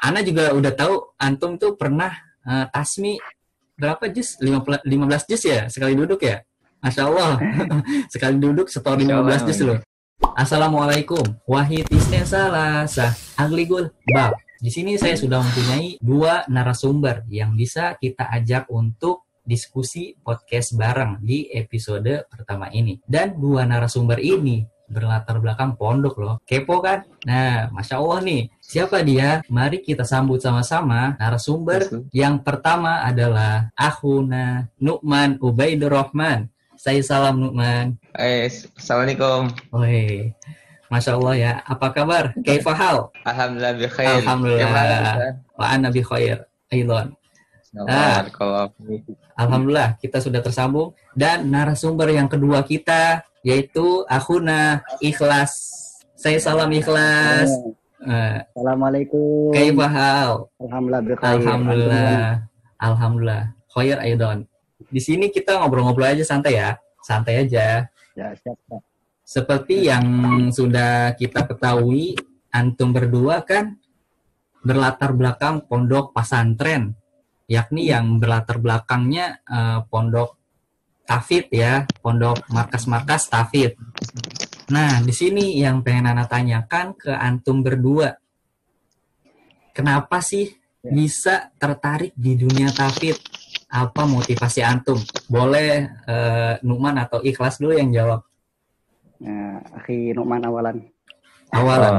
Ana juga udah tahu antum tuh pernah tasmi berapa juz? 15 juz ya sekali duduk ya? Masya Allah. Sekali duduk setor Insya 15 Allah juz loh. Assalamualaikum. Wahid isnesalasa agligul bab. Di sini saya sudah mempunyai 2 narasumber yang bisa kita ajak untuk diskusi podcast bareng di episode pertama ini. Dan 2 narasumber ini berlatar belakang pondok loh. Kepo kan? Nah, Masya Allah nih. Siapa dia? Mari kita sambut sama-sama narasumber. Yang pertama adalah Akhuna Nu'man Ubaidur Rahman. Saya salam Nu'man. Assalamualaikum. Woi, Masya Allah ya. Apa kabar? Kaifahal? Alhamdulillah bi khair. Alhamdulillah. Wa ana bi khair. Aidon. Alhamdulillah kita sudah tersambung. Dan narasumber yang kedua kita yaitu Akhuna Ikhlas. Saya salam Ikhlas. Assalamualaikum. Kaifahal? Alhamdulillah bi khair. Alhamdulillah. Khair Aidon. Di sini kita ngobrol-ngobrol aja santai ya. Santai aja. Ya, siap. Seperti yang sudah kita ketahui, antum berdua kan berlatar belakang pondok pesantren, yakni yang berlatar belakangnya pondok tahfidz ya, pondok markas-markas tahfidz. Nah, di sini yang pengen Ana tanyakan ke antum berdua, kenapa sih bisa tertarik di dunia tahfidz? Apa motivasi antum? Boleh Nu'man atau Ikhlas dulu yang jawab. Akhi Nu'man awalan.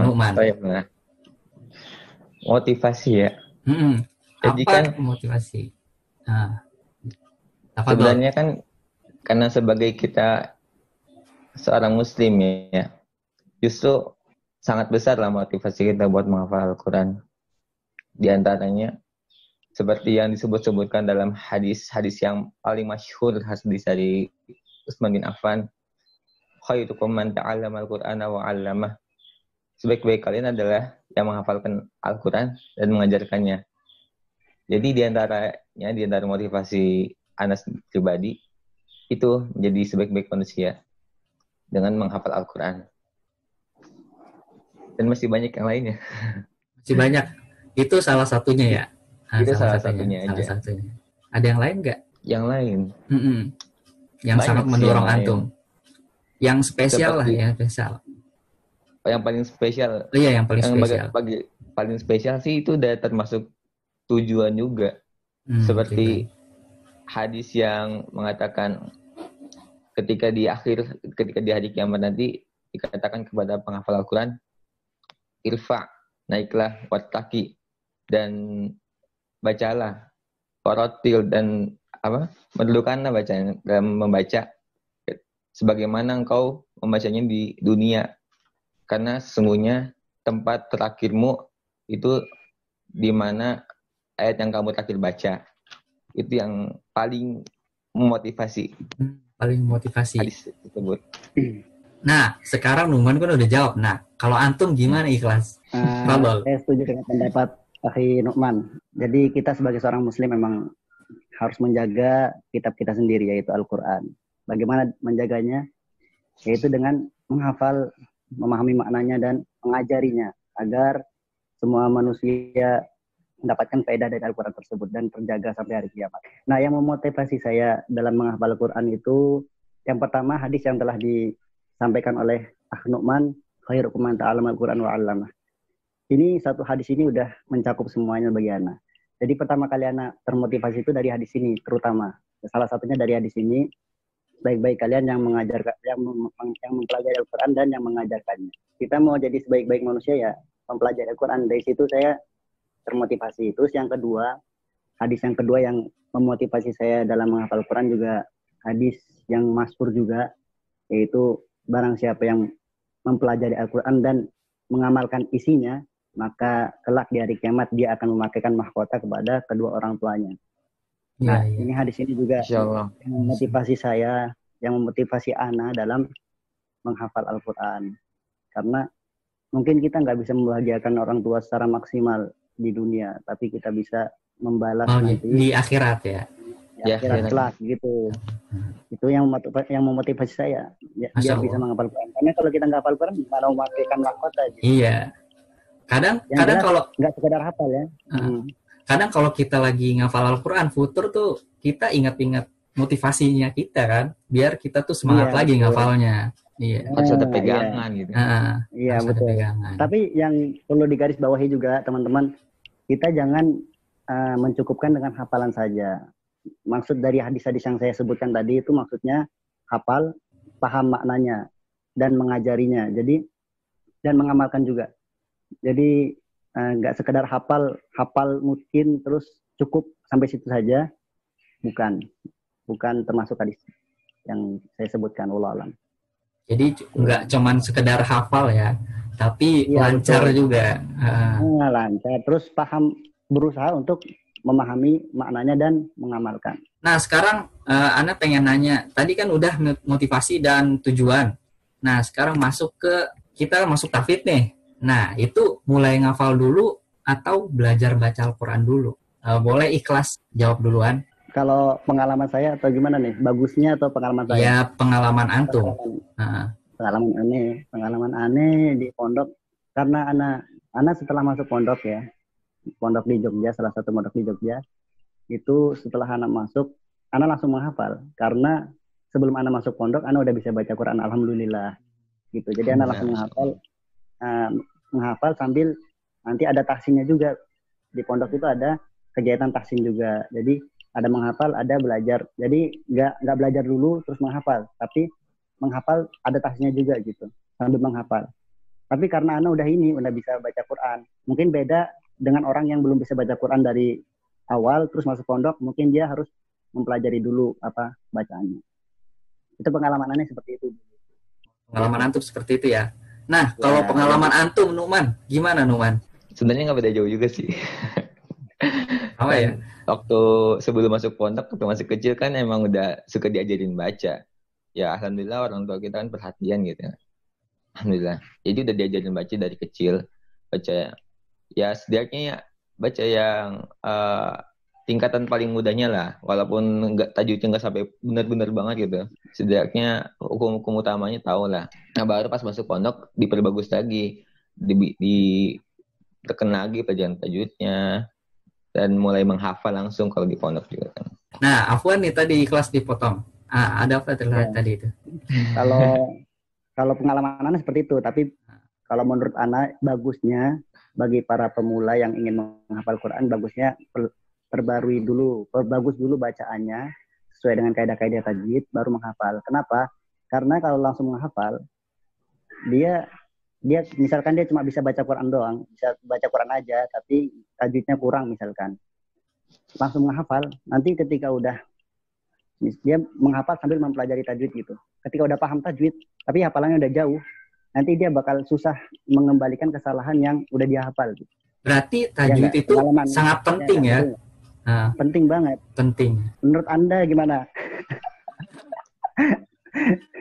Nu'man. Motivasi ya. Jadi apa kan motivasi? Sebenarnya kan karena sebagai kita seorang muslim ya, justru sangat besar lah motivasi kita buat menghafal Al-Quran. Di antaranya seperti yang disebut-sebutkan dalam hadis-hadis yang paling masyhur, hadis dari Utsman bin Affan, khairukum man ta'allama al-Qur'ana wa 'allamah. Sebaik-baik kalian adalah yang menghafalkan Al-Quran dan mengajarkannya. Jadi di antara motivasi Anas pribadi itu menjadi sebaik-baik manusia dengan menghafal Al-Quran. Dan masih banyak yang lainnya. Masih banyak. Itu salah satunya ya. Itu salah satunya aja. Ada yang lain nggak? Yang lain. Yang banyak sangat mendorong yang antum. Yang spesial seperti, lah ya, spesial. Yang paling spesial. Iya, yang paling spesial. Paling spesial sih itu udah termasuk tujuan juga. Seperti hadis yang mengatakan ketika di hari kiamat nanti dikatakan kepada penghafal Al-Quran, irfa, naiklah, wattaqi, dan bacalah, waratil, dan mendudukanlah bacaan dalam membaca sebagaimana engkau membacanya di dunia, karena sesungguhnya tempat terakhirmu itu di mana ayat yang kamu terakhir baca. Itu yang paling memotivasi. Paling motivasi hadis tersebut. Nah, sekarang Numan kan udah jawab. Nah, kalau antum gimana Ikhlas? Saya setuju dengan pendapat Akhi Nu'man. Jadi kita sebagai seorang muslim memang harus menjaga kitab kita sendiri, yaitu Al-Quran. Bagaimana menjaganya? Yaitu dengan menghafal, memahami maknanya, dan mengajarinya agar semua manusia mendapatkan faedah dari Al-Quran tersebut dan terjaga sampai hari kiamat. Nah, yang memotivasi saya dalam menghafal Al-Quran itu, yang pertama hadis yang telah disampaikan oleh Akhi Nu'man, khairukum man ta'allama al-Quran wa 'allamah. Ini satu hadis ini udah mencakup semuanya bagi Ana. Jadi pertama kali Ana termotivasi itu dari hadis ini terutama. Salah satunya dari hadis ini, baik-baik kalian yang mengajarkan, yang mempelajari Al-Quran dan yang mengajarkannya. Kita mau jadi sebaik-baik manusia ya mempelajari Al-Quran. Dari situ saya termotivasi. Terus yang kedua, hadis yang kedua yang memotivasi saya dalam menghafal Al-Quran juga hadis yang masyhur juga, yaitu barang siapa yang mempelajari Al-Quran dan mengamalkan isinya, maka kelak di hari kiamat dia akan memakaikan mahkota kepada kedua orang tuanya. Nah, ini hadis ini juga yang memotivasi saya, yang memotivasi Ana dalam menghafal Al-Quran. Karena mungkin kita nggak bisa membahagiakan orang tua secara maksimal di dunia, tapi kita bisa membalas nanti di akhirat ya. Di akhirat kelak gitu. Itu yang memotivasi saya, biar bisa menghafal Quran. Karena kalau kita nggak hafal Quran, malah memakaikan mahkota. Gitu. Iya. Yang kadang jelas kalau nggak sekedar hafal ya. kadang kalau kita lagi ngafal Al-Quran futur tuh kita ingat-ingat motivasinya kita kan, biar kita tuh semangat Iya, lagi betul. ngafalnya. Iya. Harus ada Iya. pegangan gitu. Iya, Harus ada betul. pegangan. Tapi yang perlu digarisbawahi juga teman-teman, kita jangan mencukupkan dengan hafalan saja. Maksud dari hadis-hadis yang saya sebutkan tadi itu maksudnya hafal, paham maknanya, dan mengajarinya. Jadi dan mengamalkan juga. Jadi nggak sekedar hafal mungkin terus cukup sampai situ saja, bukan termasuk hadis yang saya sebutkan. Wallahu a'lam. Jadi nggak cuman sekedar hafal ya, tapi Iya, lancar betul. juga. Lancar. Terus paham, berusaha untuk memahami maknanya dan mengamalkan. Nah sekarang Ana pengen nanya, tadi kan udah motivasi dan tujuan. Nah sekarang kita masuk tafid nih. Nah itu mulai ngafal dulu atau belajar baca Al-Quran dulu? Boleh ikhlas jawab duluan. Kalau pengalaman saya atau gimana nih? Bagusnya atau pengalaman saya? Ya pengalaman antum. Pengalaman aneh di pondok. Karena anak setelah masuk pondok ya, pondok di Jogja, salah satu pondok di Jogja, itu setelah anak masuk, anak langsung menghafal. Karena sebelum anak masuk pondok, anak udah bisa baca Quran, alhamdulillah. Gitu. Jadi anak langsung menghafal sambil nanti ada tahsinnya juga. Di pondok itu ada kegiatan tahsin juga. Jadi ada menghafal, ada belajar. Jadi nggak belajar dulu terus menghafal, tapi menghafal ada tahsinnya juga gitu sambil menghafal. Tapi karena anak udah bisa baca Quran, mungkin beda dengan orang yang belum bisa baca Quran dari awal terus masuk pondok, mungkin dia harus mempelajari dulu bacaannya. Itu pengalaman aneh seperti itu. Pengalaman antum seperti itu ya. Nah, kalau pengalaman antum, Numan, gimana Numan? Sebenarnya nggak beda jauh juga sih. Apa ya? Waktu sebelum masuk pondok, waktu masih kecil kan emang udah suka diajarin baca. Ya alhamdulillah orang tua kita kan perhatian gitu. Alhamdulillah. Jadi udah diajarin baca dari kecil. Baca ya setidaknya ya baca yang tingkatan paling mudahnya lah, walaupun tajwidnya nggak sampai benar-benar banget gitu. Setidaknya hukum-hukum utamanya tahu lah. Nah baru pas masuk pondok diperbagus lagi, ditekan lagi pelajaran tajwidnya dan mulai menghafal langsung kalau di pondok juga kan. Nah Afwan nih tadi kelas dipotong. Ada apa terlihat tadi itu? Kalau pengalaman anak seperti itu, tapi kalau menurut anak bagusnya bagi para pemula yang ingin menghafal Quran, bagusnya perbagus dulu bacaannya sesuai dengan kaidah-kaidah tajwid baru menghafal. Kenapa? Karena kalau langsung menghafal, dia misalkan dia cuma bisa baca Quran doang, bisa baca Quran aja, tapi tajwidnya kurang misalkan. Langsung menghafal, nanti ketika udah dia menghafal sambil mempelajari tajwid gitu. Ketika udah paham tajwid, tapi hafalannya udah jauh, nanti dia bakal susah mengembalikan kesalahan yang udah dia hafal. Gitu. Berarti tajwid itu sangat penting ya? Penting banget. Penting. Menurut Anda gimana?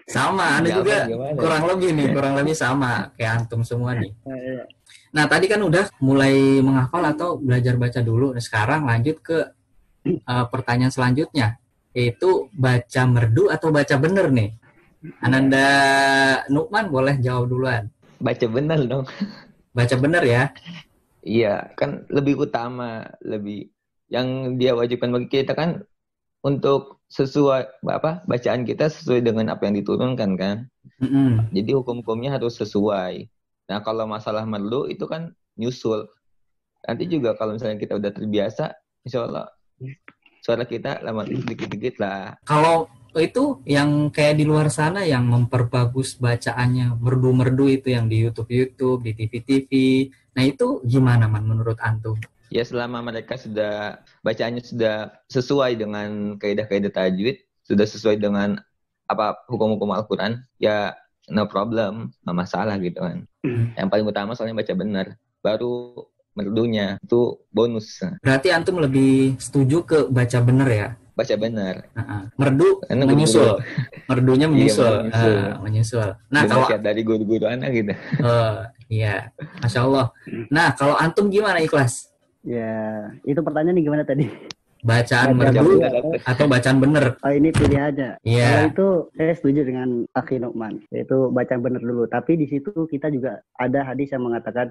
Sama, Anda juga kurang lebih sama kayak antum semua nih. Nah tadi kan udah mulai menghafal atau belajar baca dulu. Nah, sekarang lanjut ke pertanyaan selanjutnya, yaitu baca merdu atau baca bener nih. Ananda Nukman boleh jawab duluan. Baca bener dong. Baca bener ya? Iya, kan lebih utama, lebih yang dia wajibkan bagi kita kan untuk sesuai bacaan kita sesuai dengan apa yang diturunkan kan. Jadi hukum-hukumnya harus sesuai. Nah kalau masalah merdu itu kan nyusul. Nanti juga kalau misalnya kita udah terbiasa, insya Allah suara kita lama dikit-dikit lah. Kalau itu yang kayak di luar sana yang memperbagus bacaannya, merdu-merdu itu yang di YouTube, di TV-TV. Nah itu gimana man menurut antum? Ya selama mereka sudah bacaannya sudah sesuai dengan kaidah-kaidah tajwid, sudah sesuai dengan hukum-hukum Al-Quran, ya no problem, nggak masalah gitu kan. Yang paling utama soalnya baca benar, baru merdunya itu bonus. Berarti antum lebih setuju ke baca benar ya? Baca benar. Merdu menyusul. Merdunya menyusul. Iya, menyusul. Nah kalau dari guru-guru anak gitu. Iya, Masya Allah. Nah kalau antum gimana Ikhlas? Ya, itu pertanyaannya gimana tadi? bacaan Baca merdu bener, atau bacaan bener. Oh, ini pilihannya. Iya. Kalau itu saya setuju dengan Akhi Nu'man, yaitu baca yang benar dulu. Tapi di situ kita juga ada hadis yang mengatakan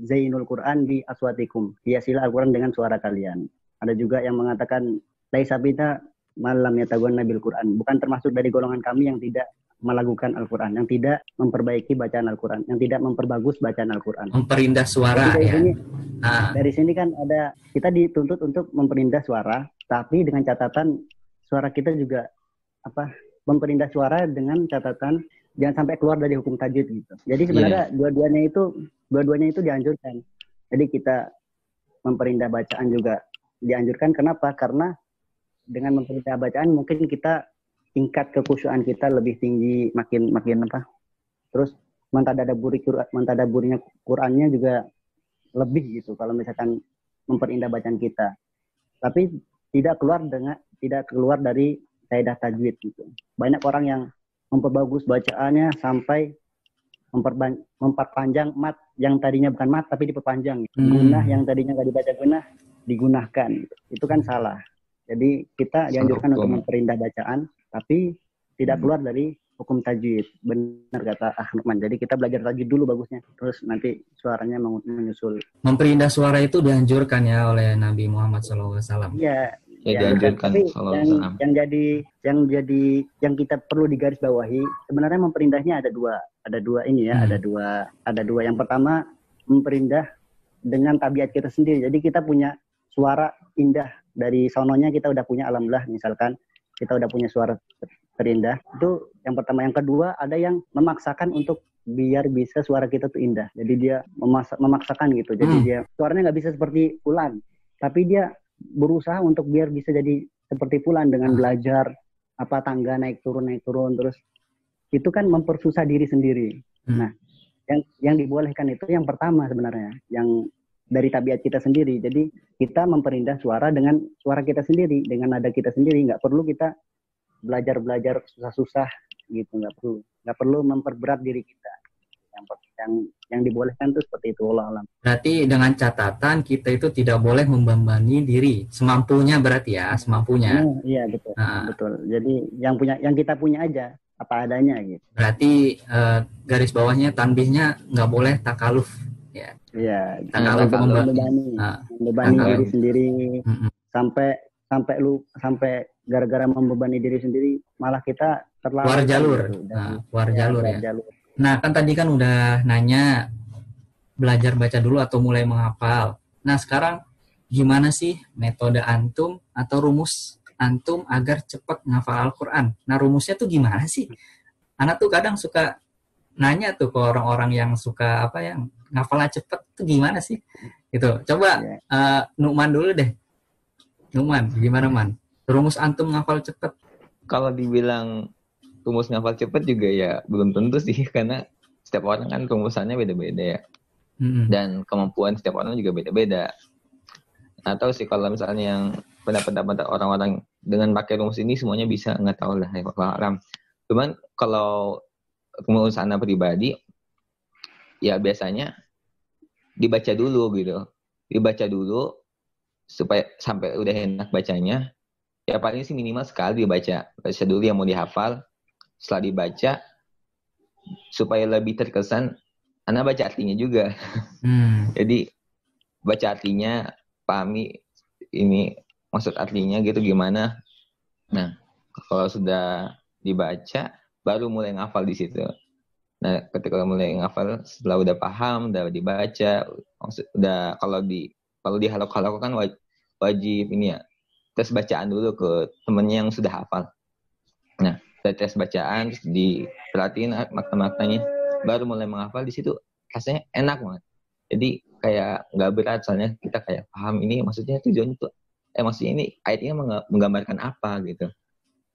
Zainul Quran bi aswatikum, hiasilah Al-Quran dengan suara kalian. Ada juga yang mengatakan laisa bina malam yataganna bil Quran, bukan termasuk dari golongan kami yang tidak melakukan Al-Quran, yang tidak memperbaiki bacaan Al-Quran, yang tidak memperbagus bacaan Al-Quran. Memperindah suara Jadi ya. dari sini kan ada, kita dituntut untuk memperindah suara, tapi dengan catatan suara kita juga memperindah suara dengan catatan jangan sampai keluar dari hukum tajwid gitu. Jadi sebenarnya dua-duanya itu dianjurkan. Jadi kita memperindah bacaan juga dianjurkan. Kenapa? Karena dengan memperindah bacaan mungkin kita tingkat kekhusyuan kita lebih tinggi, makin terus mentadaburinya Qur'annya juga lebih gitu kalau misalkan memperindah bacaan kita. Tapi tidak keluar dari kaidah tajwid gitu. Banyak orang yang memperbagus bacaannya sampai memperpanjang mat yang tadinya bukan mat tapi diperpanjang. Gunah yang tadinya nggak dibaca gunah digunakan. Itu kan salah. Jadi kita dianjurkan untuk memperindah bacaan tapi tidak keluar dari hukum tajwid. Benar kata Ahmad. Jadi kita belajar tajwid dulu bagusnya. Terus nanti suaranya menyusul. Memperindah suara itu dianjurkan ya oleh Nabi Muhammad SAW. Iya. Ya, dianjurkan. Tapi yang kita perlu digarisbawahi sebenarnya memperindahnya ada dua ini ya. Ada dua. Yang pertama memperindah dengan tabiat kita sendiri. Jadi kita punya suara indah dari sononya, kita udah punya, alhamdulillah misalkan kita udah punya suara terindah. Itu yang pertama. Yang kedua, ada yang memaksakan untuk biar bisa suara kita tuh indah. Jadi dia memaksakan gitu. Jadi dia suaranya nggak bisa seperti fulan, tapi dia berusaha untuk biar bisa jadi seperti fulan dengan belajar tangga naik turun terus. Itu kan mempersusah diri sendiri. Nah, yang dibolehkan itu yang pertama sebenarnya, yang dari tabiat kita sendiri. Jadi kita memperindah suara dengan suara kita sendiri, dengan nada kita sendiri. Nggak perlu kita belajar susah-susah gitu, nggak perlu memperberat diri kita. Yang dibolehkan itu seperti itu, Allah alam. Berarti dengan catatan kita itu tidak boleh membebani diri semampunya, berarti ya, semampunya. Iya betul. Betul. Jadi yang kita punya aja apa adanya gitu. Berarti garis bawahnya tanbihnya nggak boleh takaluf. Ya. Iya, Takaluf membebani diri sendiri sampai gara-gara membebani diri sendiri malah kita terlalu keluar jalur. Keluar jalur ya. Nah, kan tadi kan udah nanya belajar baca dulu atau mulai menghafal. Nah, sekarang gimana sih metode antum atau rumus antum agar cepat menghafal Al-Quran? Nah, rumusnya tuh gimana sih? Anak tuh kadang suka nanya tuh ke orang-orang yang suka yang ngafalnya cepet tuh gimana sih? Gitu. Coba Nu'man dulu deh. Nu'man, gimana Man? Rumus antum ngafal cepet? Kalau dibilang rumus ngafal cepet juga ya belum tentu sih, karena setiap orang kan rumusannya beda-beda ya. Dan kemampuan setiap orang juga beda-beda. Atau sih kalau misalnya yang pendapat orang-orang dengan pakai rumus ini semuanya bisa, nggak tahu lah ya, paham. Cuman kalau rumus anak pribadi ya biasanya dibaca dulu supaya sampai udah enak bacanya. Ya paling sih minimal sekali baca dulu yang mau dihafal. Setelah dibaca supaya lebih terkesan, anak baca artinya juga. Jadi baca artinya, pahami ini maksud artinya gitu gimana. Nah, kalau sudah dibaca baru mulai ngafal di situ. Nah, ketika mulai ngafal, setelah udah paham, udah dibaca, udah kalau di halaq-halaq kan wajib ini ya, tes bacaan dulu ke temennya yang sudah hafal. Nah, tes bacaan, terus diperhatiin makna-maknanya, baru mulai menghafal. Di situ rasanya enak banget. Jadi kayak nggak berat, soalnya kita kayak paham ini maksudnya tujuannya tuh, maksudnya ini ayatnya menggambarkan apa gitu,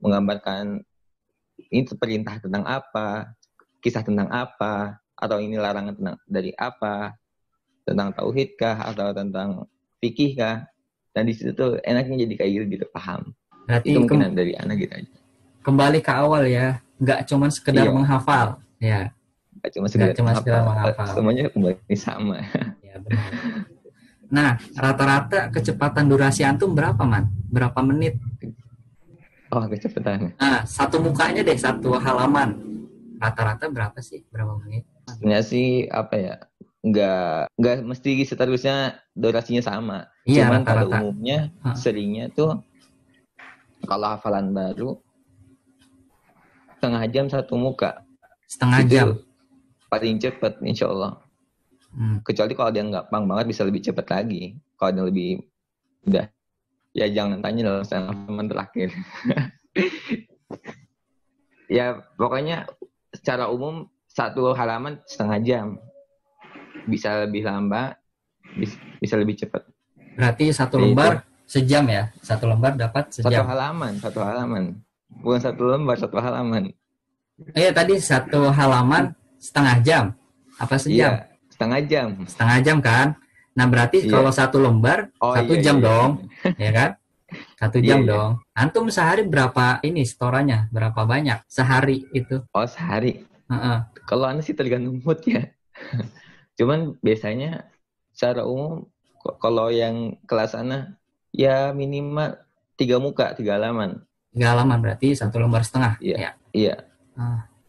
menggambarkan ini perintah tentang apa, kisah tentang apa, atau ini larangan dari apa, tentang tauhid kah, atau tentang fikih kah. Dan di situ tuh enaknya jadi kayak gitu paham. Berarti itu mungkin dari anak gitu aja. Kembali ke awal ya, nggak cuma sekedar menghafal, ya. Nggak cuma sekedar menghafal. Semuanya kembali sama. Ya, benar. Nah, rata-rata kecepatan durasi antum berapa, Man? Berapa menit? Oh, kecepatan. Nah, satu mukanya deh, satu halaman. Rata-rata berapa sih? Berapa menit? Sebenarnya sih apa ya? Nggak mesti seterusnya durasinya sama. Iya, Cuman pada rata-rata. umumnya seringnya tuh kalau hafalan baru setengah jam satu muka. Setengah Itu jam. paling cepat insya Allah. Kecuali kalau dia nggak pang banget bisa lebih cepat lagi. Kalau dia lebih udah ya jangan tanya loh sama terakhir. Ya pokoknya secara umum satu halaman setengah jam. Bisa lebih lama, bisa lebih cepat. Berarti satu lembar sejam ya? Satu lembar dapat sejam. Satu halaman. Bukan satu lembar, satu halaman. Iya tadi satu halaman setengah jam. Apa sejam? Iya, setengah jam. Setengah jam kan? Nah berarti kalau satu lembar satu jam dong, ya kan? Satu jam dong. Antum sehari berapa ini setorannya? Berapa banyak sehari itu? Oh sehari. Kalau anu sih tergantung mood ya. Cuman biasanya secara umum kalau yang kelas ana ya minimal 3 muka, 3 halaman. 3 halaman berarti satu lembar setengah. Iya. Iya.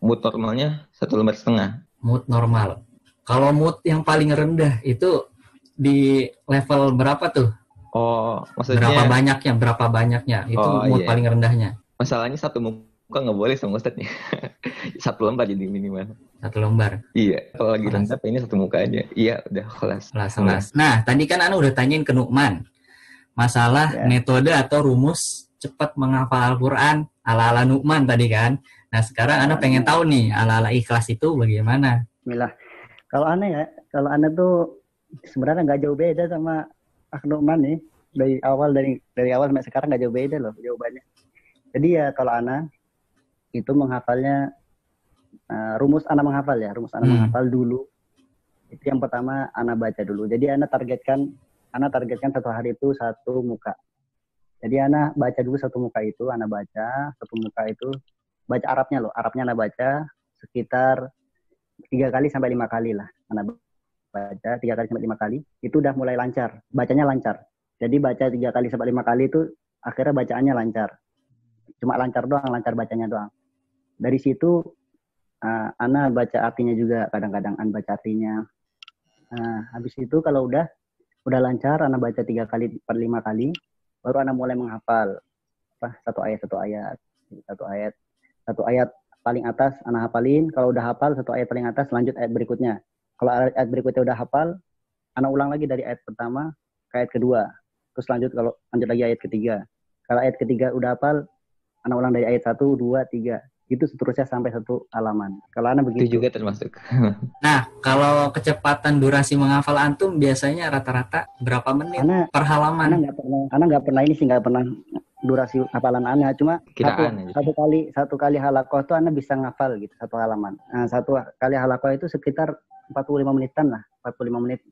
Mood normalnya 1 lembar setengah. Mood normal. Kalau mood yang paling rendah itu di level berapa tuh? Oh, maksudnya berapa banyaknya? Itu mood paling rendahnya. Masalahnya satu muka nggak boleh sama Ustadznya. Satu lembar jadi minimal. Satu lembar. Iya, kalau lagi rendah ini satu muka aja. Iya, udah kelas. Nah, tadi kan Anu udah tanyain ke Nukman masalah metode atau rumus cepat menghafal Al-Quran ala-ala Nukman tadi kan. Nah, sekarang Anu pengen tahu nih ala-ala Ikhlas itu bagaimana? Bismillah. Kalau Anda tuh sebenarnya nggak jauh beda sama Nukman nih. Dari awal sampai sekarang nggak jauh beda loh jawabannya. Jadi ya kalau Ana itu menghafalnya rumus Ana menghafal ya, menghafal dulu. Itu yang pertama Ana baca dulu. Jadi Ana targetkan satu hari itu satu muka. Jadi Ana baca dulu satu muka itu, Ana baca satu muka itu, baca Arabnya Ana baca sekitar 3 kali sampai 5 kali lah. Ana baca 3 kali sampai 5 kali, itu udah mulai lancar, bacanya lancar. Jadi baca 3 kali sampai 5 kali itu akhirnya bacaannya lancar. Cuma lancar bacanya doang. Dari situ Ana baca artinya juga, kadang-kadang Ana baca artinya. Habis itu kalau udah lancar, Ana baca 3 kali per 5 kali, baru Ana mulai menghafal satu ayat paling atas Ana hafalin. Kalau udah hafal satu ayat paling atas, lanjut ayat berikutnya. Kalau ayat berikutnya udah hafal, Ana ulang lagi dari ayat pertama ke ayat kedua. Terus lanjut lagi ayat ketiga. Kalau ayat ketiga udah hafal, Ana ulang dari ayat 1, 2, 3. Itu seterusnya sampai satu halaman. Kalau Ana begitu. Itu juga termasuk. Nah, kalau kecepatan durasi menghafal antum biasanya rata-rata berapa menit per halaman? Ana nggak pernah durasi hafalan Ana. Cuma satu kali halakoh itu Ana bisa ngafal gitu, satu halaman. Nah, satu kali halakoh itu sekitar 45 menitan lah. 40 menit.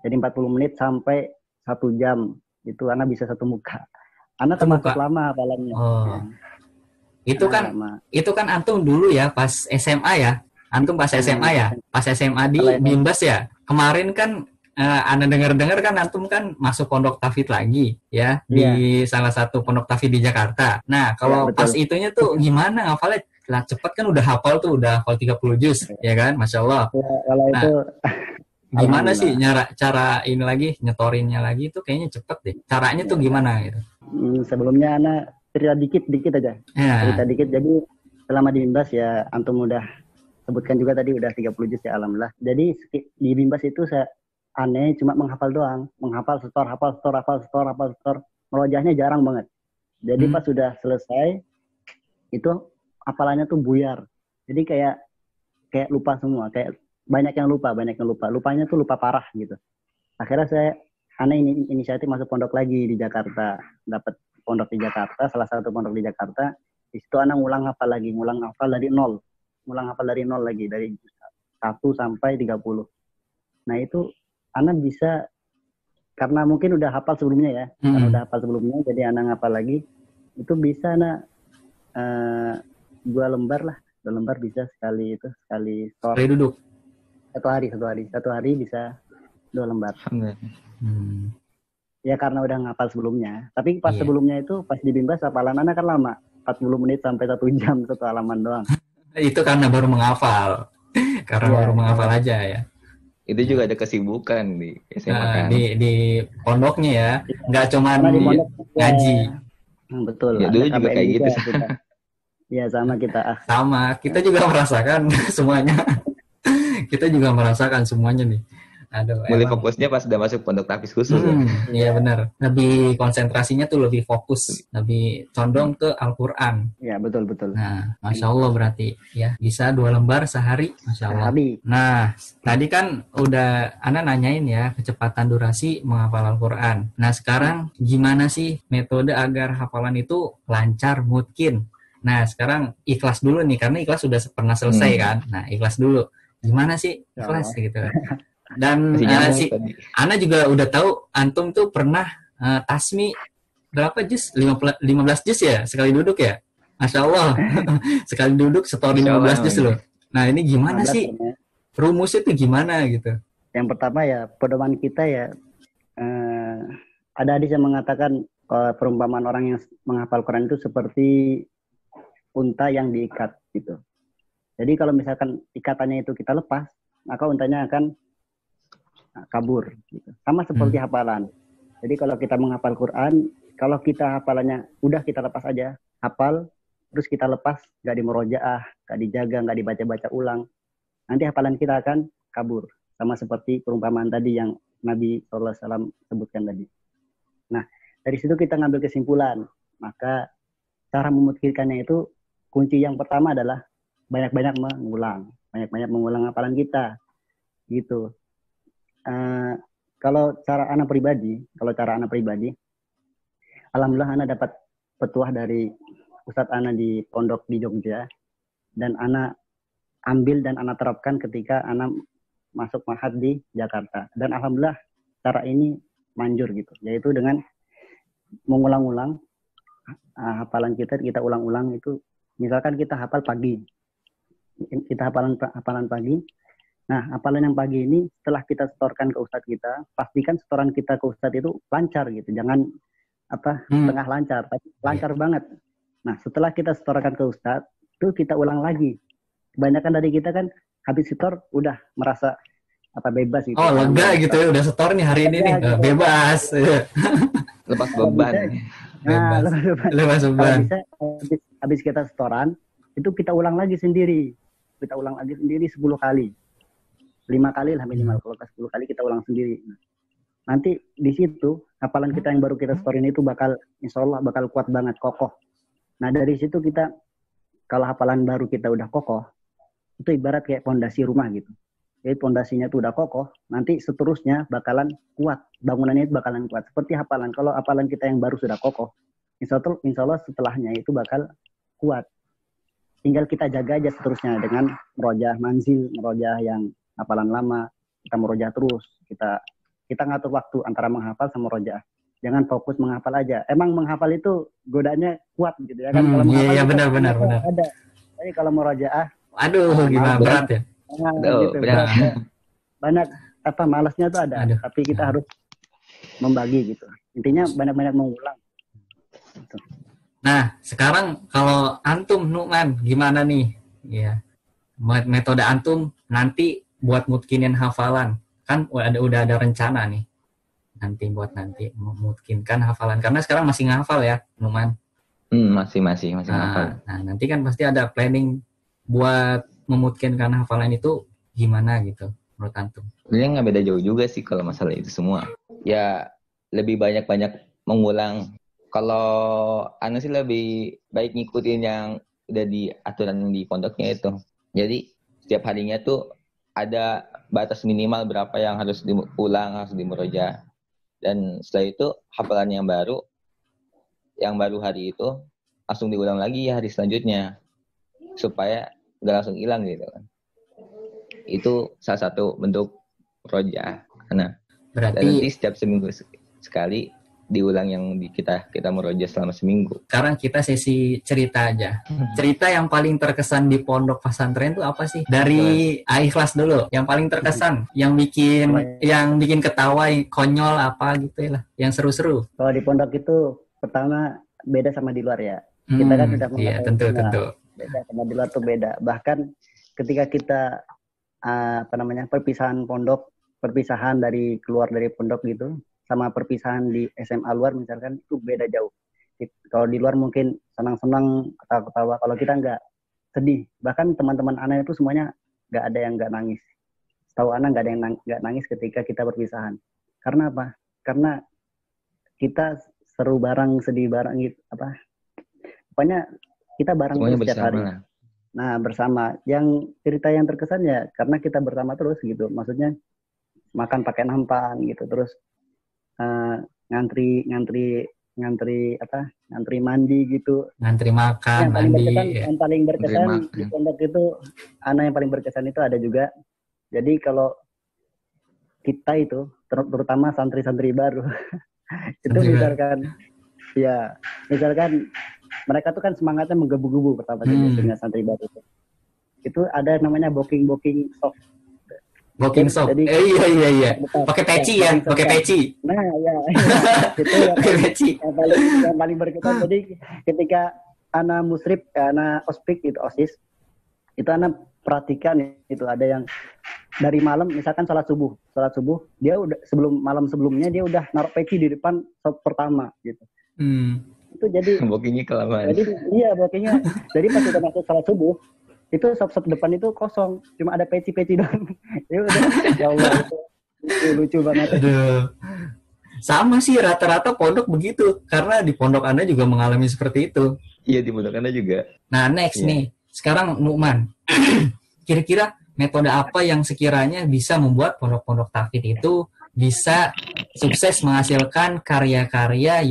Jadi 40 menit sampai 1 jam. Itu Ana bisa satu muka. Ana termasuk lama hafalannya. Oh. Itu kan antum dulu ya pas SMA ya. Antum pas SMA ya. Pas SMA di Bimbas ya. Kemarin kan Ana dengar-dengar kan antum kan masuk pondok tahfidz lagi ya di salah satu pondok tahfidz di Jakarta. Nah, kalau pas itunya tuh gimana ngafalnya? Lah cepet kan udah hafal 30 juz ya kan? Masya Allah. Ya, kalau itu gimana sih cara ini lagi nyetorinnya lagi itu kayaknya cepet deh. Caranya tuh gimana gitu? Sebelumnya Ana cerita dikit aja. Cerita dikit. Jadi selama di Bimbas ya antum udah sebutkan juga tadi udah 30 juz ya alhamdulillah. Jadi di Bimbas itu saya aneh cuma menghafal doang. Menghafal setor. Merojahnya jarang banget. Jadi pas sudah selesai itu hafalannya tuh buyar. Jadi kayak lupa semua, kayak banyak yang lupa. Lupanya tuh lupa parah gitu. Akhirnya aneh inisiatif masuk pondok lagi di Jakarta. Dapat pondok di Jakarta, salah satu pondok di Jakarta. Di situ Ana ngulang hafal dari nol. Lagi, dari 1 sampai 30. Nah itu Ana bisa, karena mungkin udah hafal sebelumnya ya. Jadi Ana ngafal lagi. Itu bisa Ana 2 lembar bisa sekali store. Sekali duduk? Satu hari bisa 2 lembar. Alhamdulillah. Ya karena udah ngapal sebelumnya. Tapi pas Iya. sebelumnya itu pas di Bimbas hafalan anak kan lama. 40 menit sampai 1 jam satu halaman doang. Itu karena baru menghafal. Karena Iya, baru menghafal aja ya. Itu juga ada kesibukan di SMA Nah, kan. di pondoknya ya, nggak cuman Karena di pondok ngaji. betul. Ya, Ada dulu juga KBM kayak gitu. kita. Iya sama kita. Sama, kita juga merasakan semuanya. Kita juga merasakan semuanya nih. Aduh, Mulai emang. fokusnya pas udah masuk pondok tahfiz khusus ya. Iya benar. Lebih konsentrasinya tuh lebih fokus, lebih condong ke Al-Quran. Iya betul. Nah, Masya Allah berarti ya bisa 2 lembar sehari, Masya Allah. Sehari. Nah, tadi kan udah Ana nanyain ya kecepatan durasi menghafal Al-Quran. Nah, sekarang gimana sih metode agar hafalan itu lancar mungkin? Nah, sekarang ikhlas dulu nih, karena ikhlas sudah pernah selesai kan. Nah, ikhlas dulu. Gimana sih ikhlas gitu kan? Dan Masih nyambung si tadi. Ana juga udah tahu antum tuh pernah tasmi berapa juz? 15 juz ya sekali duduk ya? Masya Allah. Sekali duduk setor Masya 15 Allah, juz loh. Nah, ini gimana 15 sih? pernah. Rumusnya tuh gimana gitu? Yang pertama ya pedoman kita ya ada hadis yang mengatakan perumpamaan orang yang menghafal Quran itu seperti unta yang diikat gitu. Jadi kalau misalkan ikatannya itu kita lepas, maka untanya akan kabur gitu. Sama seperti hafalan. Jadi kalau kita menghafal Quran, kalau kita hafalannya udah kita lepas aja, hafal terus kita lepas, gak dimurojaah, gak dijaga, gak dibaca-baca ulang, nanti hafalan kita akan kabur. Sama seperti perumpamaan tadi yang Nabi SAW sebutkan tadi. Nah, dari situ kita ngambil kesimpulan. Maka cara memutkinkannya itu kunci yang pertama adalah banyak-banyak mengulang. Banyak-banyak mengulang hafalan kita. Gitu. Kalau cara anak pribadi, alhamdulillah anak dapat petuah dari Ustadz Ana di pondok di Jogja, dan anak ambil dan anak terapkan ketika anak masuk mahad di Jakarta. Dan alhamdulillah cara ini manjur gitu, yaitu dengan mengulang-ulang hafalan kita ulang-ulang itu. Misalkan kita hafal pagi, kita hafalan pagi. Nah, hafalan yang pagi ini setelah kita setorkan ke ustadz kita, pastikan setoran kita ke ustadz itu lancar gitu. Jangan setengah lancar, tapi lancar banget. Nah, setelah kita setorkan ke ustadz, itu kita ulang lagi. Kebanyakan dari kita kan habis setor udah merasa bebas gitu. Oh, lega gitu ya, udah setor nih hari ini nih, gitu. Bebas. Lepas beban. Nah, Lepas beban. Bisa, habis kita setoran, itu kita ulang lagi sendiri. Kita ulang lagi sendiri 10 kali. 5 kali lah minimal. Kalau 10 kali kita ulang sendiri. Nanti di situ hafalan kita yang baru kita storin itu insya Allah bakal kuat banget, kokoh. Nah dari situ kita, kalau hafalan baru kita udah kokoh, itu ibarat kayak pondasi rumah gitu. Jadi pondasinya itu udah kokoh, nanti seterusnya bakalan kuat, bangunannya itu bakalan kuat. Seperti hafalan, kalau hafalan kita yang baru sudah kokoh, insya Allah setelahnya itu bakal kuat. Tinggal kita jaga aja seterusnya dengan merojah manzil, merojah yang hafalan lama, kita merojah terus, kita ngatur waktu antara menghafal sama merojah. Jangan fokus menghafal aja. Emang menghafal itu godanya kuat gitu ya kan. Kalau iya benar. Ada. Tapi kalau merojah, aduh gimana berat ya. Gitu, banyak malasnya tuh ada. Tapi kita harus membagi gitu. Intinya banyak-banyak mengulang. Gitu. Nah, sekarang kalau antum Nu'man gimana nih? Ya. Metode antum nanti buat mutkinin hafalan. Kan udah ada rencana nih. Nanti memutkinkan hafalan. Karena sekarang masih ngehafal ya, Nu'man. Masih ngehafal. Nah, nanti kan pasti ada planning buat memutkinkan hafalan itu gimana gitu menurut antum? Sebenarnya nggak beda jauh juga sih kalau masalah itu semua. Ya lebih banyak mengulang. Kalau Ana sih lebih baik ngikutin yang udah di aturan di pondoknya itu. Jadi setiap harinya tuh ada batas minimal berapa yang harus diulang, harus dimurojaah. Dan setelah itu hafalan yang baru hari itu langsung diulang lagi hari selanjutnya supaya nggak langsung hilang gitu kan. Itu salah satu bentuk rojaah. Nah, berarti dan nanti setiap seminggu sekali diulang yang kita meroja selama seminggu. Sekarang kita sesi cerita aja. Cerita yang paling terkesan di pondok pesantren itu apa sih? Dari Ikhlas dulu. Yang paling terkesan, yang bikin ketawa, konyol apa gitu lah, yang seru-seru. Kalau di pondok itu pertama beda sama di luar ya. Kita kan sudah iya, mengetahui tentu. Beda sama di luar tuh beda. Bahkan ketika kita perpisahan dari keluar dari pondok gitu, sama perpisahan di SMA luar misalkan, itu beda jauh. Kalau di luar mungkin senang-senang, ketawa-ketawa. Kalau kita nggak, sedih. Bahkan teman-teman Ana itu semuanya nggak ada yang nggak nangis. Setahu Ana nggak ada yang nggak nangis ketika kita perpisahan. Karena apa? Karena kita seru bareng, sedih bareng gitu. Pokoknya kita bareng semuanya terus setiap hari. Nah, bersama. Yang cerita yang terkesan ya karena kita bersama terus gitu. Maksudnya makan pakai nampan gitu. Terus ngantri mandi gitu. Ngantri makan, yang paling berkesan di pondok itu, Ana yang paling berkesan itu ada juga. Jadi kalau kita itu terutama santri-santri baru itu misalkan mereka tuh kan semangatnya menggebu-gebu pertama dengan santri baru itu ada namanya booking soft. Booking soft. Jadi, iya. Pakai peci ya, pakai peci. Nah, ya. Itu yang paling berkesan. Jadi ketika Ana musrib, Ana ospik itu OSIS, itu Ana perhatikan itu ada yang dari malam misalkan sholat subuh, dia udah malam sebelumnya dia udah naruh peci di depan soft pertama gitu. Itu jadi bookingnya kelamaan. Jadi iya bookingnya. Jadi pas udah masuk sholat subuh, itu sop depan itu kosong, cuma ada peci doang. Ya Allah, itu lucu banget. Aduh. Sama sih rata-rata pondok begitu, karena di pondok Anda juga mengalami seperti itu. Iya, di pondok Anda juga. Nah, next nih, sekarang Nu'man. Kira-kira metode apa yang sekiranya bisa membuat pondok-pondok tahfidz itu bisa sukses menghasilkan karya-karya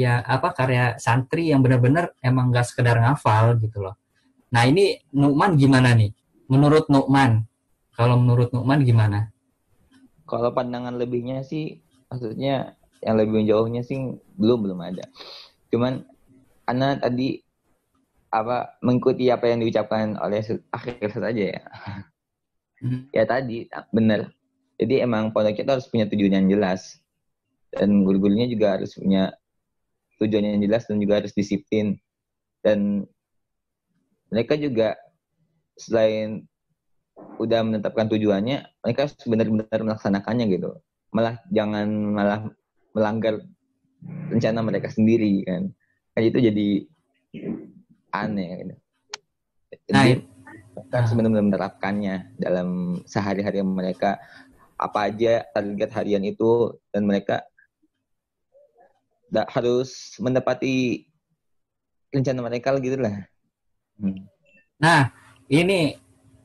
karya santri yang benar-benar emang nggak sekedar ngafal gitu loh. Nah ini Nu'man gimana nih? Menurut Nu'man, kalau menurut Nu'man gimana? Kalau pandangan lebihnya sih, maksudnya yang lebih jauhnya sih belum ada. Cuman Ana tadi mengikuti apa yang diucapkan oleh akhir saja ya. Ya tadi benar. Jadi emang pondok kita harus punya tujuan yang jelas dan guru-gurunya juga harus punya tujuan yang jelas dan juga harus disiplin. Dan mereka juga selain udah menetapkan tujuannya, mereka harus benar-benar melaksanakannya gitu. Jangan melanggar rencana mereka sendiri kan. Kayak itu jadi aneh gitu. Jadi mereka harus benar-benar menerapkannya dalam sehari-hari mereka, apa aja target harian itu, dan mereka harus menepati rencana mereka gitu lah. Nah, ini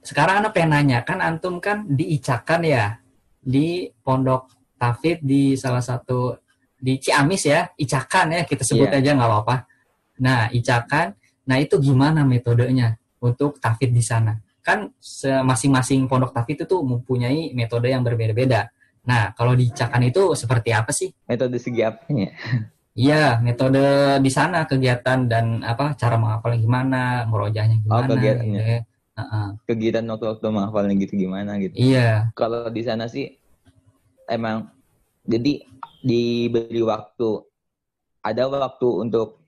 sekarang Ana pengen nanya, kan Antum kan diicakan ya di pondok tahfidz di salah satu di Ciamis ya, icakan ya kita sebut aja nggak apa-apa. Nah, icakan, nah itu gimana metodenya untuk tahfidz di sana? Kan masing-masing pondok tahfidz itu mempunyai metode yang berbeda-beda. Nah, kalau di icakan itu seperti apa sih? Metode segi apanya? Iya, metode di sana kegiatan dan cara menghafalnya gimana, merojahnya gimana. Kegiatannya. Gitu ya. Kegiatan waktu-waktu menghafalnya gitu gimana gitu. Iya. Kalau di sana sih emang jadi diberi waktu. Ada waktu untuk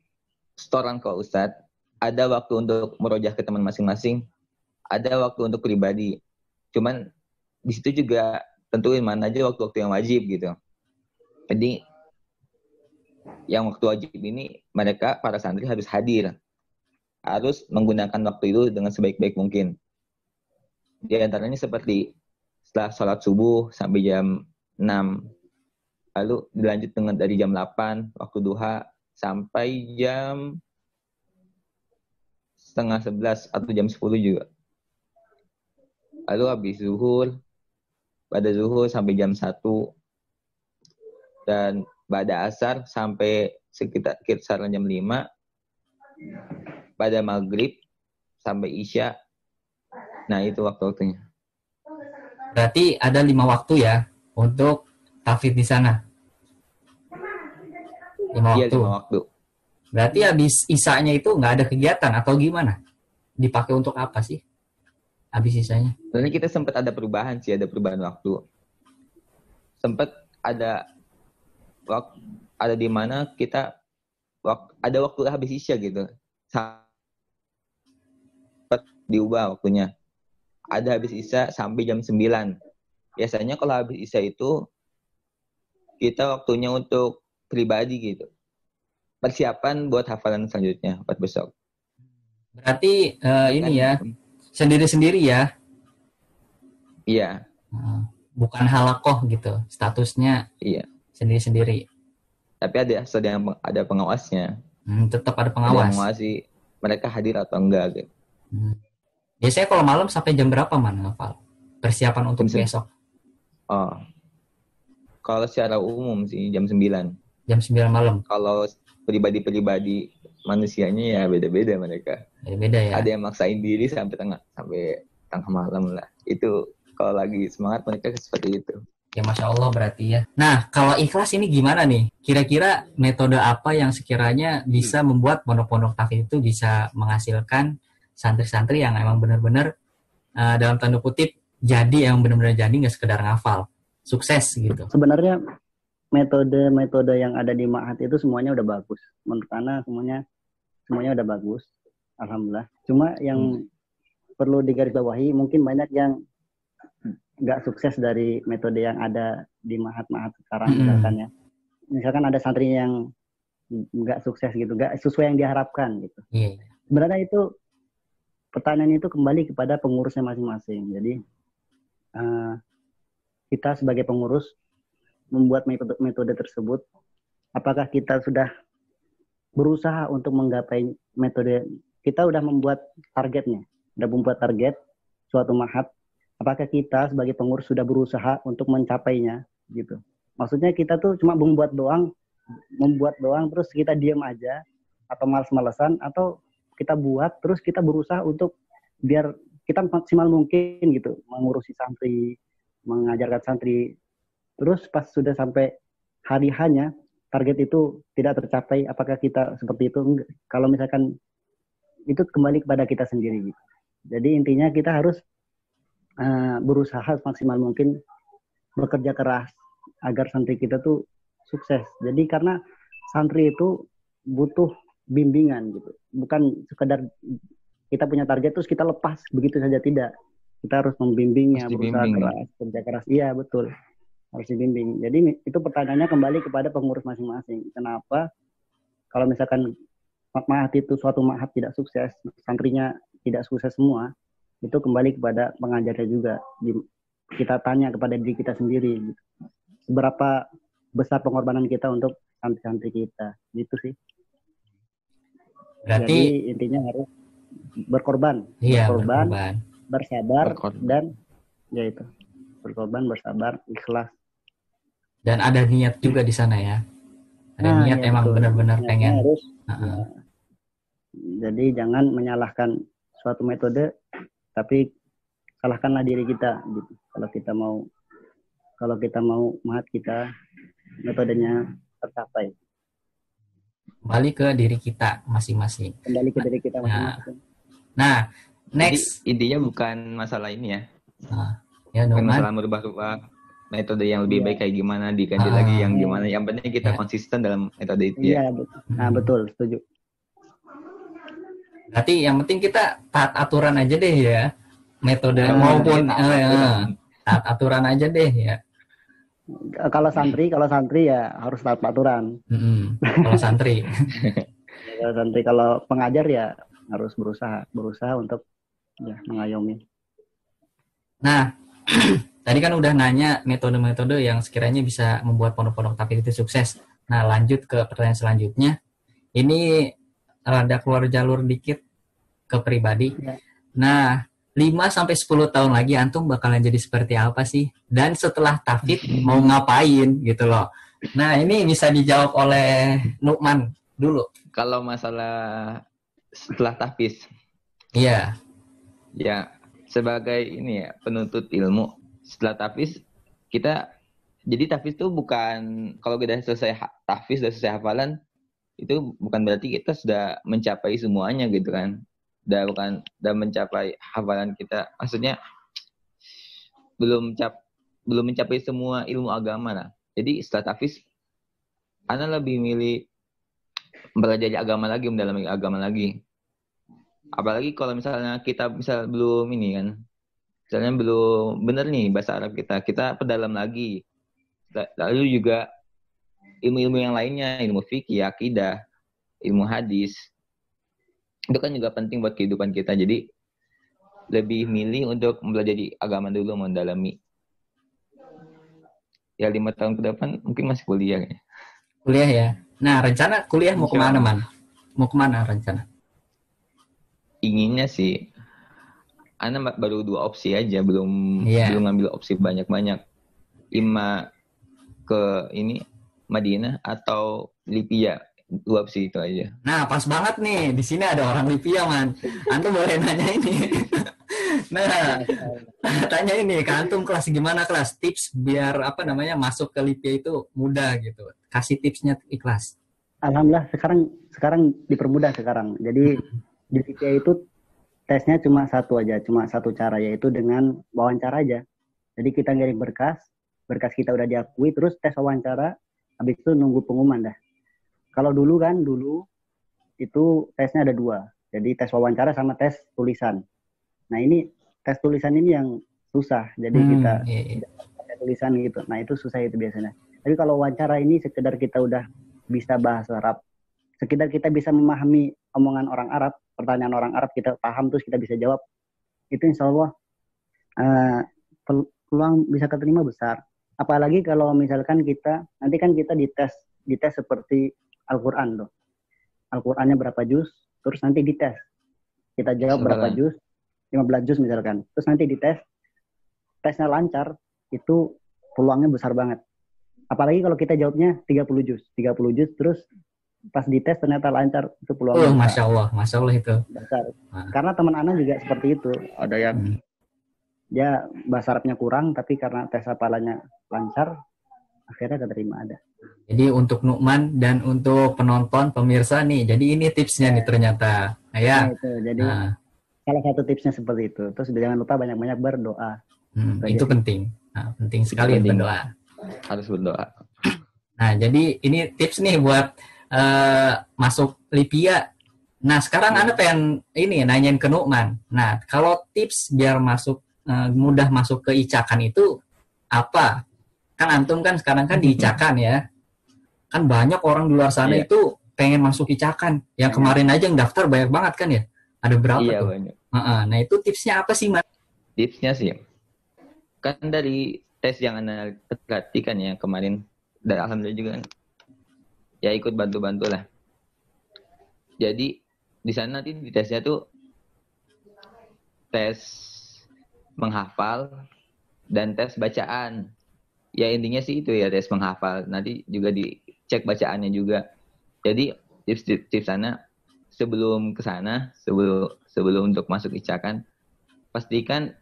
setoran ke Ustadz, ada waktu untuk merojah ke teman masing-masing, ada waktu untuk pribadi. Cuman di situ juga tentuin mana aja waktu-waktu yang wajib gitu. Jadi yang waktu wajib ini mereka para santri harus hadir, harus menggunakan waktu itu dengan sebaik-baik mungkin. Di antaranya seperti setelah sholat subuh sampai jam 6, lalu dilanjut dengan dari jam 8 waktu duha sampai jam 10:30 atau jam 10 juga. Lalu habis zuhur, pada zuhur sampai jam 1, dan pada asar sampai sekitar jam 5, pada maghrib sampai isya. Nah itu waktu-waktunya. Berarti ada 5 waktu ya untuk tahfidz di sana. 5 Iya, waktu. 5 waktu. Berarti habis isanya itu nggak ada kegiatan atau gimana? Dipakai untuk apa sih? Habis isanya? Sebenarnya kita sempat ada perubahan sih, ada perubahan waktu. Sempat ada ada di mana kita ada waktu habis isya gitu. Sempat diubah waktunya. Ada habis isya sampai jam 9. Biasanya kalau habis isya itu kita waktunya untuk pribadi gitu. Persiapan buat hafalan selanjutnya buat besok. Berarti ini ya, sendiri-sendiri ya? Iya. Bukan halakoh gitu, statusnya Iya. sendiri-sendiri. Tapi ada pengawasnya. Tetap ada Ada yang pengawas. mengawasi mereka hadir atau enggak gitu. Biasanya kalau malam sampai jam berapa ngafal? Persiapan untuk Jam besok? Oh. Kalau secara umum sih jam 9. Jam 9 malam. Kalau pribadi-pribadi manusianya ya beda-beda mereka. Beda ya. Ada yang maksain diri sampai tengah malam lah. Itu kalau lagi semangat mereka seperti itu. Ya Masya Allah berarti ya. Nah, kalau ikhlas ini gimana nih? Kira-kira metode apa yang sekiranya bisa membuat pondok-pondok tahfidz itu bisa menghasilkan santri-santri yang emang benar-benar dalam tanda kutip jadi yang benar-benar jadi nggak sekedar ngafal, sukses gitu. Sebenarnya metode-metode yang ada di Ma'had itu semuanya udah bagus. Menurut Ana semuanya udah bagus. Alhamdulillah. Cuma yang perlu digarisbawahi mungkin banyak yang nggak sukses dari metode yang ada di Ma'had sekarang misalkan ya. Misalkan ada santri yang nggak sukses gitu, nggak sesuai yang diharapkan gitu. Yeah. Sebenarnya itu pertanyaan itu kembali kepada pengurusnya masing-masing. Jadi kita sebagai pengurus membuat metode tersebut, apakah kita sudah berusaha untuk menggapai metode, kita udah membuat targetnya, udah membuat target suatu Ma'had, apakah kita sebagai pengurus sudah berusaha untuk mencapainya gitu. Maksudnya kita tuh cuma membuat doang terus kita diam aja atau malas-malesan, atau kita buat terus kita berusaha untuk biar kita maksimal mungkin gitu mengurusi santri, mengajarkan santri. Terus pas sudah sampai hari hanya target itu tidak tercapai, apakah kita seperti itu? Enggak. Kalau misalkan itu kembali kepada kita sendiri gitu. Jadi intinya kita harus berusaha maksimal mungkin, bekerja keras agar santri kita tuh sukses. Jadi karena santri itu butuh bimbingan gitu. Bukan sekedar kita punya target terus kita lepas begitu saja, tidak. Kita harus membimbingnya, berusaha keras, kerja keras. Iya, betul. Harus dibimbing. Jadi itu pertanyaannya kembali kepada pengurus masing-masing. Kenapa kalau misalkan Ma'had itu suatu Ma'had tidak sukses, santrinya tidak sukses semua, itu kembali kepada pengajarnya juga. Kita tanya kepada diri kita sendiri, gitu. Seberapa besar pengorbanan kita untuk santri-santri kita, gitu sih. Berarti jadi intinya harus berkorban, iya, bersabar, dan ya itu, berkorban, bersabar, ikhlas. Dan ada niat juga di sana ya. Ada niat ya, emang benar-benar pengen. Harus, ya. Jadi jangan menyalahkan suatu metode, tapi salahkanlah diri kita gitu. Kalau kita mau Ma'had kita metodenya tercapai. Kembali ke diri kita masing-masing. Nah, next. Jadi, intinya bukan masalah ini ya. Bukan masalah merubah-rubah metode yang lebih baik kayak gimana, diganti lagi yang gimana. Yang penting kita konsisten dalam metode itu ya. Iya, betul, setuju. Berarti yang penting kita taat aturan aja deh ya. Metode maupun taat aturan aja deh ya. Kalau santri ya harus taat aturan. Kalau santri. Kalau pengajar ya harus berusaha untuk ya mengayomi. Nah, tadi kan udah nanya metode-metode yang sekiranya bisa membuat pondok-pondok tahfidz itu sukses. Nah, lanjut ke pertanyaan selanjutnya. Ini rada keluar jalur dikit ke pribadi. Ya. Nah, 5-10 tahun lagi antum bakalan jadi seperti apa sih? Dan setelah tahfidz mau ngapain gitu loh. Nah, ini bisa dijawab oleh Nu'man dulu. Kalau masalah setelah tahfidz. Iya. Ya, sebagai ini ya, penuntut ilmu. Setelah tahfidz jadi tahfidz itu bukan kalau kita selesai tahfidz, sudah selesai hafalan, itu bukan berarti kita sudah mencapai semuanya gitu kan. Udah mencapai hafalan kita. Maksudnya belum mencapai semua ilmu agama lah. Jadi setelah tahfiz, ana lebih milih belajar agama lagi, mendalami agama lagi. Apalagi kalau misalnya kita belum ini kan, misalnya belum benar nih bahasa Arab kita perdalam lagi. Lalu juga ilmu-ilmu yang lainnya, ilmu fikih, akidah, ilmu hadis, itu kan juga penting buat kehidupan kita. Jadi lebih milih untuk mempelajari agama dulu, mendalami. Ya 5 tahun ke depan mungkin masih kuliah ya. Kuliah ya. Nah, rencana kuliah mau kemana, Man? Mau kemana rencana? Inginnya sih, ana baru 2 opsi aja, belum ngambil opsi banyak-banyak. Ima ke ini Madinah atau Libya, 2 opsi itu aja. Nah, pas banget nih, di sini ada orang Libya, Man. Antum boleh nanya ini. Nah, tanya ini, ke antum kelas gimana kelas? Tips biar masuk ke Libya itu mudah gitu. Kasih tipsnya ikhlas. Alhamdulillah sekarang dipermudah sekarang. Jadi di Libya itu tesnya cuma satu cara, yaitu dengan wawancara aja. Jadi kita ngirim berkas kita udah diakui, terus tes wawancara, habis itu nunggu pengumuman dah. Kalau dulu itu tesnya ada 2. Jadi tes wawancara sama tes tulisan. Nah ini tes tulisan ini yang susah. Jadi kita tes tulisan gitu. Nah itu susah itu biasanya. Tapi kalau wawancara ini sekedar kita udah bisa bahasa Arab, sekedar kita bisa memahami omongan orang Arab, pertanyaan orang Arab kita paham terus kita bisa jawab, itu insya Allah peluang bisa keterima besar. Apalagi kalau misalkan nanti kan kita dites seperti Al-Quran tuh. Al-Qurannya berapa juz, terus nanti dites. Kita jawab berapa juz, 15 juz misalkan. Terus nanti dites, tesnya lancar, itu peluangnya besar banget. Apalagi kalau kita jawabnya 30 juz, terus pas dites ternyata lancar, itu peluangnya besar. Masya Allah itu. Besar. Karena teman Ana juga seperti itu. Ada yang dia bahasa Arabnya kurang, tapi karena tes hafalannya lancar, akhirnya keterima ada. Jadi untuk Nukman dan untuk penonton, pemirsa nih, jadi ini tipsnya nih ternyata. Nah, itu. Jadi salah satu tipsnya seperti itu. Terus jangan lupa banyak-banyak berdoa. Itu penting. Nah, penting sekali berdoa. Harus berdoa. Nah, jadi ini tips nih buat masuk Libya. Nah, sekarang Anda pengen nanyain ke Nukman. Nah, kalau tips biar mudah masuk ke Icakan itu apa? Kan antum kan sekarang kan di Icakan ya. Kan banyak orang di luar sana itu pengen masuk Icakan. Yang kemarin aja yang daftar banyak banget kan ya? Ada berapa tuh? Banyak. Nah, itu tipsnya apa sih, Mas? Tipsnya sih, kan dari tes yang Anda perhatikan ya kemarin, dan alhamdulillah juga kan, ya ikut bantu-bantu lah. Jadi di sana nanti di tesnya tuh tes menghafal dan tes bacaan. Ya intinya sih itu ya, tes menghafal. Nanti juga dicek bacaannya juga. Jadi tips sana sebelum ke sana, sebelum untuk masuk Icakan, pastikan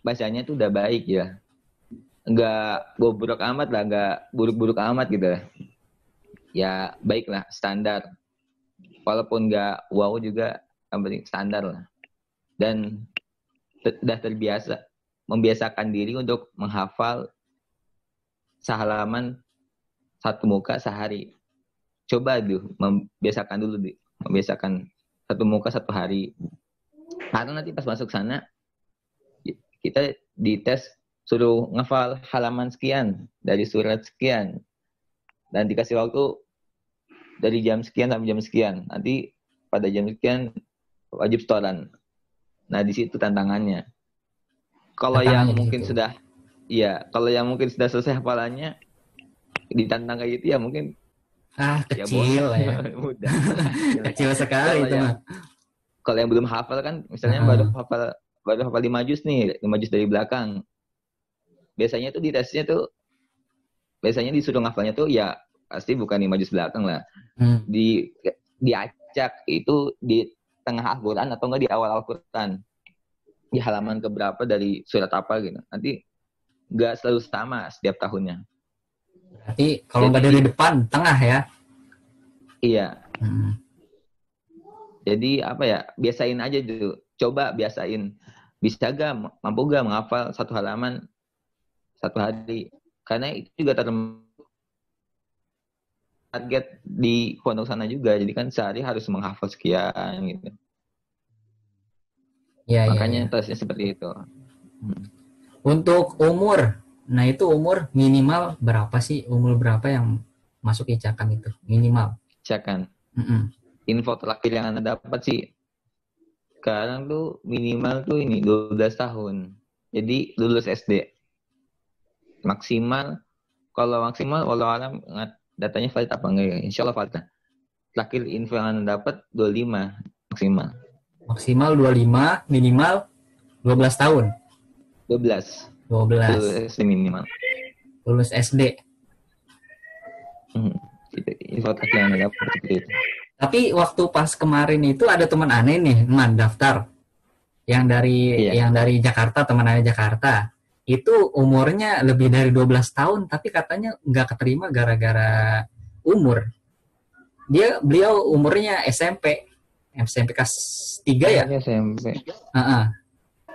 bacanya tuh udah baik ya. Enggak bobrok amat lah, enggak buruk-buruk amat gitu lah. Ya baiklah, standar. Walaupun enggak wow juga, yang penting standar lah. Dan sudah terbiasa, membiasakan diri untuk menghafal sehalaman satu muka sehari. Coba membiasakan dulu, membiasakan satu muka satu hari. Karena nanti pas masuk sana, kita dites suruh ngafal halaman sekian, dari surat sekian. Dan dikasih waktu dari jam sekian sampai jam sekian. Nanti pada jam sekian wajib setoran. Nah, di situ tantangannya. Kalau yang mungkin sudah selesai hafalannya, ditantang kayak gitu ya mungkin kecil ya. Mudah. Kecil sekali itu mah. Kalau yang belum hafal kan, misalnya baru hafal 5 juz nih, 5 juz dari belakang. Biasanya tuh di tesnya tuh, biasanya disuruh ngafalnya tuh ya pasti bukan 5 juz belakang lah. Diacak itu di tengah Al-Quran atau enggak di awal Al-Quran. Di halaman keberapa dari surat apa gitu. Nanti enggak selalu sama setiap tahunnya. Berarti kalau enggak dari depan, tengah ya? Iya. Hmm. Jadi apa ya, biasain aja dulu. Coba biasain. Bisa gak, mampu gak menghafal satu halaman satu hari? Karena itu juga target di pondok sana juga. Jadi kan sehari harus menghafal sekian gitu. Ya, ya, ya. Makanya tesnya seperti itu. Untuk umur, nah itu umur minimal berapa sih? Umur berapa yang masuk icakan itu? Minimal. Misalkan Mm-mm. info terakhir yang Anda dapat sih, sekarang tuh minimal tuh ini 12 tahun. Jadi lulus SD. Maksimal, kalau maksimal, walau alam datanya valid apa enggak ya? Insya Allah valid lah. Terakhir info yang Anda dapat 25 maksimal. Maksimal 25, minimal 12 tahun. 12. 12. Lulus SD minimal. Lulus SD. Itu info terakhir yang Anda dapat seperti itu. Tapi waktu pas kemarin itu ada teman aneh nih, teman daftar. Iya. Yang dari Jakarta, teman aneh Jakarta. Itu umurnya lebih dari 12 tahun, tapi katanya nggak keterima gara-gara umur. Beliau umurnya SMP kelas 3 ya? SMP. Uh-uh.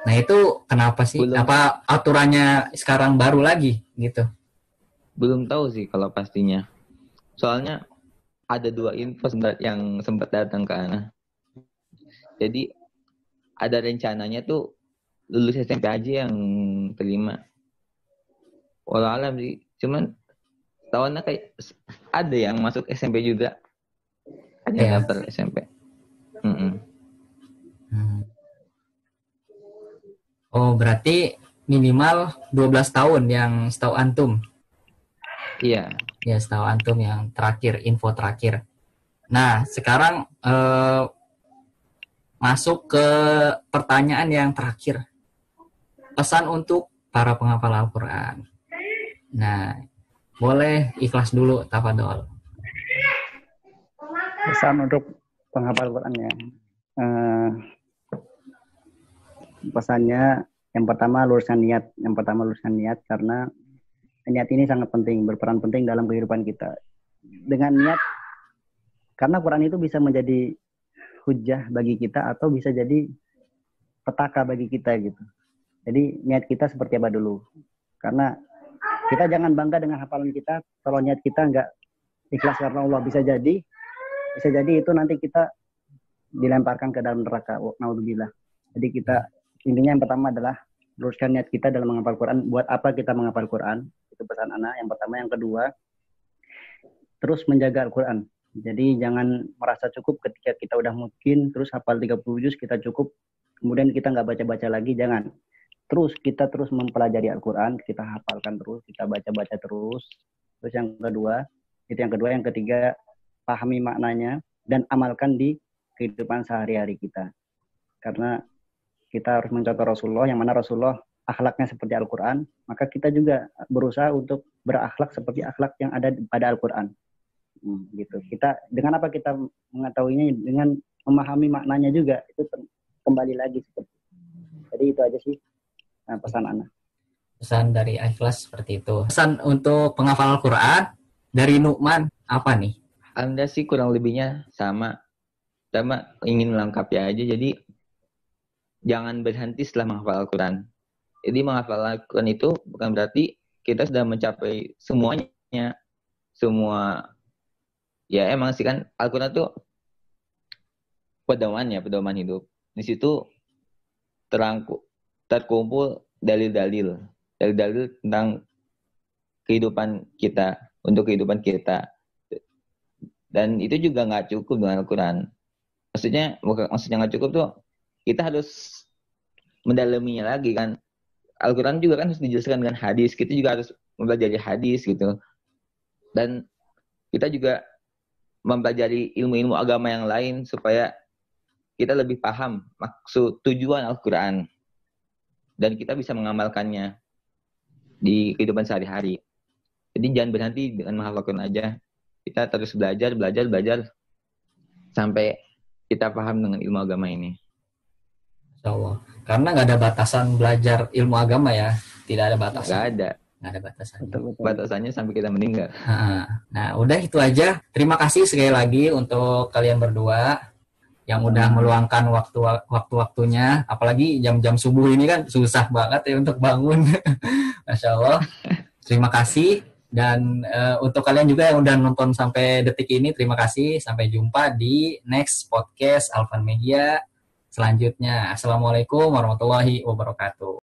Nah itu kenapa sih? Belum. Apa aturannya sekarang baru lagi gitu? Belum tahu sih kalau pastinya. Soalnya ada 2 info yang sempat datang ke Ana. Jadi ada rencananya tuh lulus SMP aja yang terima. Walau alam sih. Cuman tahunnya kayak ada yang masuk SMP juga. Ada yang Iya. daftar SMP. Oh berarti minimal 12 tahun yang setahu antum. Iya. Ya setahu antum yang terakhir, info terakhir. Nah sekarang masuk ke pertanyaan yang terakhir. Pesan untuk para penghafal Al-Quran. Nah, boleh ikhlas dulu, tafadhol. Pesan untuk penghafal Qurannya. Pesannya yang pertama luruskan niat. Karena niat ini sangat penting, berperan penting dalam kehidupan kita. Dengan niat, karena Quran itu bisa menjadi hujah bagi kita atau bisa jadi petaka bagi kita gitu. Jadi niat kita seperti apa dulu? Karena kita jangan bangga dengan hafalan kita kalau niat kita nggak ikhlas karena Allah. Bisa jadi itu nanti kita dilemparkan ke dalam neraka. Naudzubillah. Jadi kita intinya yang pertama adalah luruskan niat kita dalam menghafal Quran. Buat apa kita menghafal Quran? Itu pesan anak. Yang pertama, yang kedua, terus menjaga Al-Quran. Jadi jangan merasa cukup ketika kita udah mungkin terus hafal 30 juz kita cukup, kemudian kita nggak baca-baca lagi, jangan. Kita terus mempelajari Al-Quran, kita hafalkan terus, kita baca-baca terus. Terus yang kedua, yang ketiga, pahami maknanya dan amalkan di kehidupan sehari-hari kita. Karena kita harus mencontoh Rasulullah, yang mana Rasulullah akhlaknya seperti Al-Quran, maka kita juga berusaha untuk berakhlak seperti akhlak yang ada pada Al-Quran. Gitu. Kita dengan apa kita mengetahuinya? Dengan memahami maknanya juga. Itu kembali lagi seperti itu. Jadi itu aja sih pesan Ana. Pesan dari ikhlas seperti itu. Pesan untuk penghafal Al-Quran dari Nu'man apa nih? Anda sih kurang lebihnya sama ingin melengkapi aja. Jadi jangan berhenti setelah menghafal Al-Quran. Jadi menghafal Al-Quran itu bukan berarti kita sudah mencapai semuanya. Semua, ya emang sih kan Al-Quran itu pedoman hidup. Di situ terkumpul dalil-dalil tentang kehidupan kita, untuk kehidupan kita. Dan itu juga nggak cukup dengan Al-Quran. Maksudnya nggak cukup tuh, kita harus mendalaminya lagi kan. Al-Quran juga kan harus dijelaskan dengan hadis. Kita juga harus mempelajari hadis gitu. Dan kita juga mempelajari ilmu-ilmu agama yang lain supaya kita lebih paham maksud tujuan Al-Quran. Dan kita bisa mengamalkannya di kehidupan sehari-hari. Jadi jangan berhenti dengan menghafal Al-Quran aja. Kita terus belajar sampai kita paham dengan ilmu agama ini. Insya Allah. Karena nggak ada batasan belajar ilmu agama ya. Tidak ada batasan. Nggak ada. nggak ada batasannya. Betul. Batasannya sampai kita meninggal. Nah, udah itu aja. Terima kasih sekali lagi untuk kalian berdua yang udah meluangkan waktu-waktunya. Apalagi jam-jam subuh ini kan susah banget ya untuk bangun. Masya Allah. Terima kasih. Dan untuk kalian juga yang udah nonton sampai detik ini, terima kasih. Sampai jumpa di next podcast Alfan Media selanjutnya. Assalamualaikum warahmatullahi wabarakatuh.